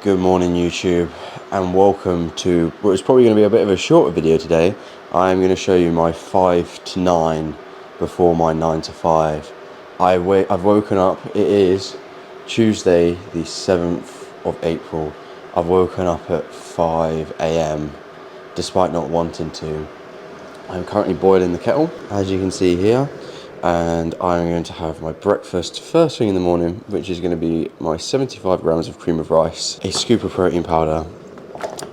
Good morning YouTube, and welcome to what is probably going to be a bit of a shorter video today. I'm going to show you my 5 to 9 before my 9 to 5. I've woken up, it is Tuesday the 7th of April. I've woken up at 5 AM despite not wanting to. I'm currently boiling the kettle, as you can see here, and I'm going to have my breakfast first thing in the morning, which is going to be my 75 grams of cream of rice, a scoop of protein powder,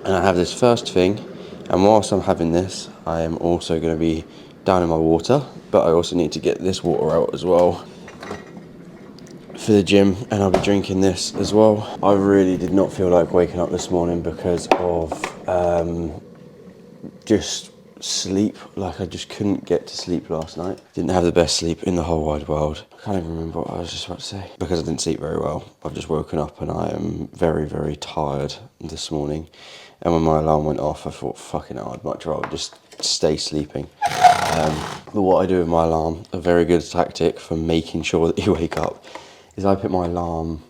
and I have this first thing. And whilst I'm having this, I am also going to be down in my water, but I also need to get this water out as well for the gym, and I'll be drinking this as well. I really did not feel like waking up this morning because of just sleep. Like, I just couldn't get to sleep last night. Didn't have the best sleep in the whole wide world. I can't even remember what I was just about to say. Because I didn't sleep very well, I've just woken up and I am very, very tired this morning. And when my alarm went off, I thought, fucking hell, I'd much rather just stay sleeping. But what I do with my alarm, a very good tactic for making sure that you wake up, is I put my alarm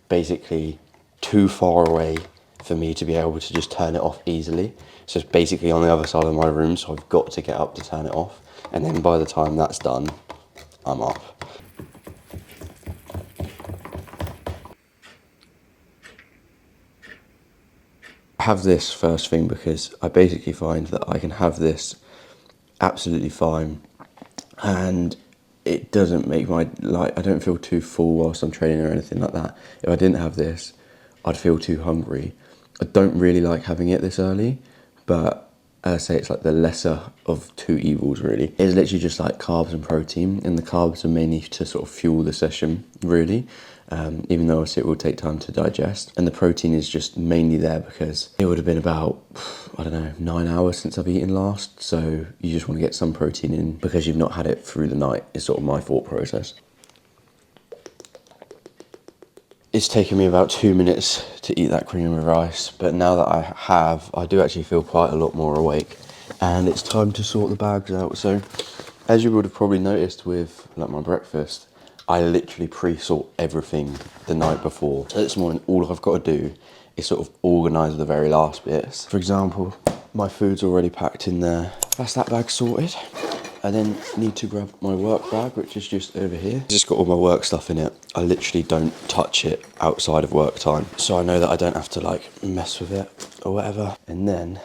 basically too far away for me to be able to just turn it off easily. So it's basically on the other side of my room, so I've got to get up to turn it off. And then by the time that's done, I'm up. I have this first thing because I basically find that I can have this absolutely fine, and it doesn't make my, I don't feel too full whilst I'm training or anything like that. If I didn't have this, I'd feel too hungry. I don't really like having it this early, but as I say, it's like the lesser of two evils, really. It's literally just like carbs and protein, and the carbs are mainly to sort of fuel the session, really, even though obviously it will take time to digest. And the protein is just mainly there because it would have been about, I don't know, 9 hours since I've eaten last, so you just want to get some protein in because you've not had it through the night, is sort of my thought process. It's taken me about 2 minutes to eat that cream of rice, but now that I do actually feel quite a lot more awake, and it's time to sort the bags out. So, as you would have probably noticed with like my breakfast, I literally pre-sort everything the night before. So this morning, all I've got to do is sort of organise the very last bits. For example, my food's already packed in there. That's that bag sorted. I then need to grab my work bag, which is just over here. It's just got all my work stuff in it. I literally don't touch it outside of work time, so I know that I don't have to like mess with it or whatever. And then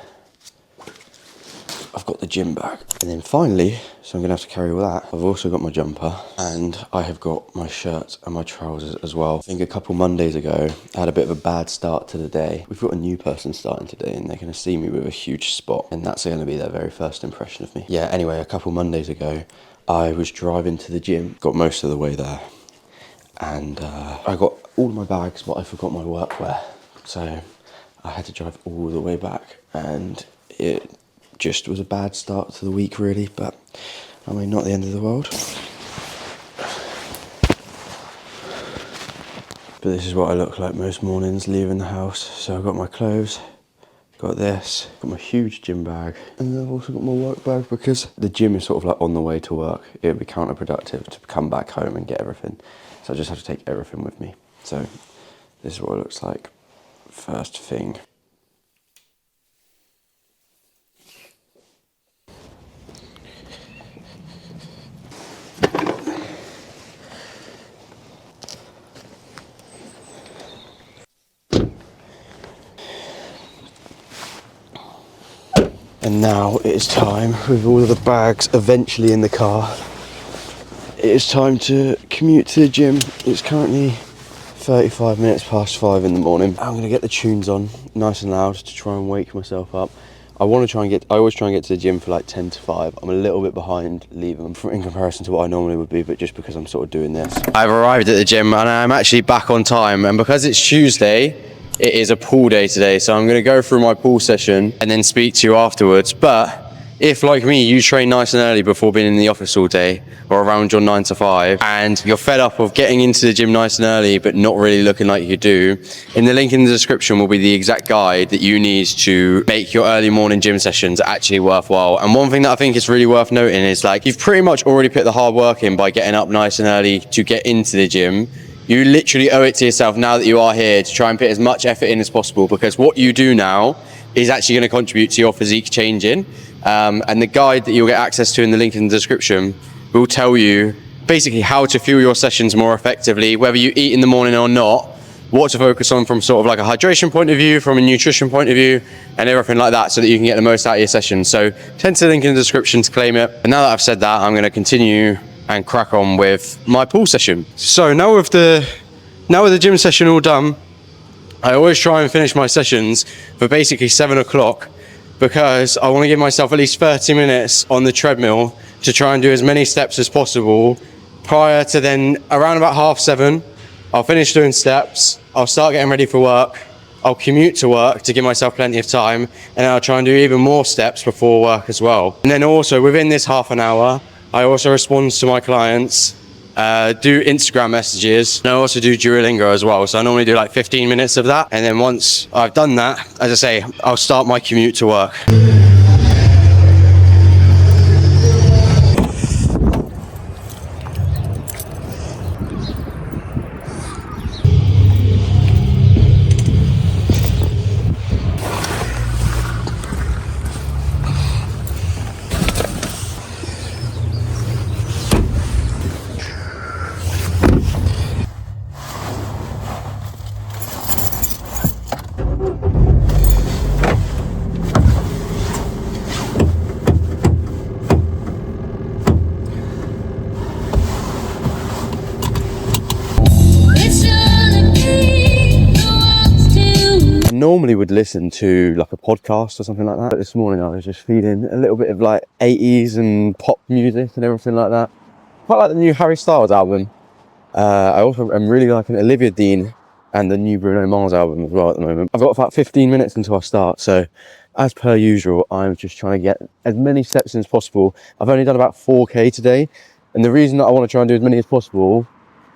I've got the gym bag. And then finally, so I'm gonna have to carry all that, I've also got my jumper, and I have got my shirt and my trousers as well. I think a couple Mondays ago, I had a bit of a bad start to the day. We've got a new person starting today, and they're gonna see me with a huge spot, and that's gonna be their very first impression of me. Yeah, anyway, a couple Mondays ago, I was driving to the gym, got most of the way there, and I got all my bags, but I forgot my workwear. So I had to drive all the way back, and it just was a bad start to the week, really, but I mean, not the end of the world. But this is what I look like most mornings leaving the house. So I've got my clothes, got this, got my huge gym bag, and then I've also got my work bag because the gym is sort of like on the way to work. It would be counterproductive to come back home and get everything. So I just have to take everything with me. So this is what it looks like first thing. And now it is time, with all of the bags eventually in the car, it is time to commute to the gym. It's currently 35 minutes past 5 in the morning. I'm going to get the tunes on nice and loud to try and wake myself up. I always try and get to the gym for like 10 to 5. I'm a little bit behind leaving in comparison to what I normally would be, but just because I'm sort of doing this. I've arrived at the gym and I'm actually back on time, and because it's Tuesday, it is a pool day today, so I'm going to go through my pool session and then speak to you afterwards. But if, like me, you train nice and early before being in the office all day, or around your 9 to 5, and you're fed up of getting into the gym nice and early but not really looking like you do, in the link in the description will be the exact guide that you need to make your early morning gym sessions actually worthwhile. And one thing that I think is really worth noting is, like, you've pretty much already put the hard work in by getting up nice and early to get into the gym. you literally owe it to yourself now that you are here to try and put as much effort in as possible, because what you do now is actually going to contribute to your physique changing. And the guide that you'll get access to in the link in the description will tell you basically how to fuel your sessions more effectively, whether you eat in the morning or not, what to focus on from sort of like a hydration point of view, from a nutrition point of view, and everything like that, so that you can get the most out of your session. So head to the link in the description to claim it. And now that I've said that, I'm going to continue and crack on with my pool session. So now with the gym session all done, I always try and finish my sessions for basically 7 o'clock, because I want to give myself at least 30 minutes on the treadmill to try and do as many steps as possible prior to then. Around about 7:30, I'll finish doing steps, I'll start getting ready for work, I'll commute to work to give myself plenty of time, and I'll try and do even more steps before work as well. And then also within this half an hour, I also respond to my clients, do Instagram messages, and I also do Duolingo as well. So I normally do like 15 minutes of that. And then once I've done that, as I say, I'll start my commute to work. Normally would listen to like a podcast or something like that, but this morning I was just feeling a little bit of like 80s and pop music and everything like that. Quite like the new Harry Styles album. I also am really liking Olivia Dean and the new Bruno Mars album as well at the moment. I've got about 15 minutes until I start, so as per usual, I'm just trying to get as many steps in as possible. I've only done about 4k today, and the reason that I want to try and do as many as possible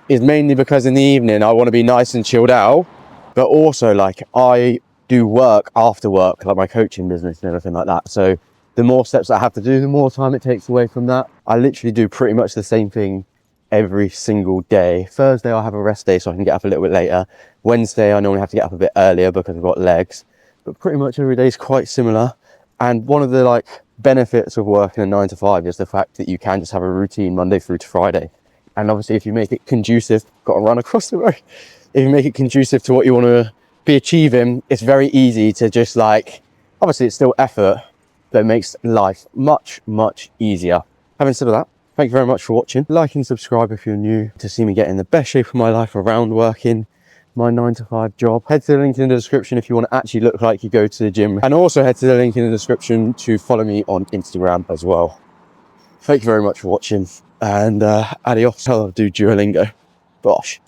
is mainly because in the evening I want to be nice and chilled out, but also like I do work after work, like my coaching business and everything like that. So the more steps I have to do, the more time it takes away from that. I literally do pretty much the same thing every single day. Thursday I'll have a rest day so I can get up a little bit later. Wednesday I normally have to get up a bit earlier because I've got legs, but pretty much every day is quite similar. And one of the like benefits of working a 9 to 5 is the fact that you can just have a routine Monday through to Friday. And obviously if you make it conducive, got to run across the road. If you make it conducive to what you want to be achieving, it's very easy to just like, obviously it's still effort, but it makes life much, much easier. Having said that, thank you very much for watching. Like and subscribe if you're new to see me get in the best shape of my life around working my 9 to 5 job. Head to the link in the description if you want to actually look like you go to the gym, and also head to the link in the description to follow me on Instagram as well. Thank you very much for watching, and adios. I'll do Duolingo. Bosh.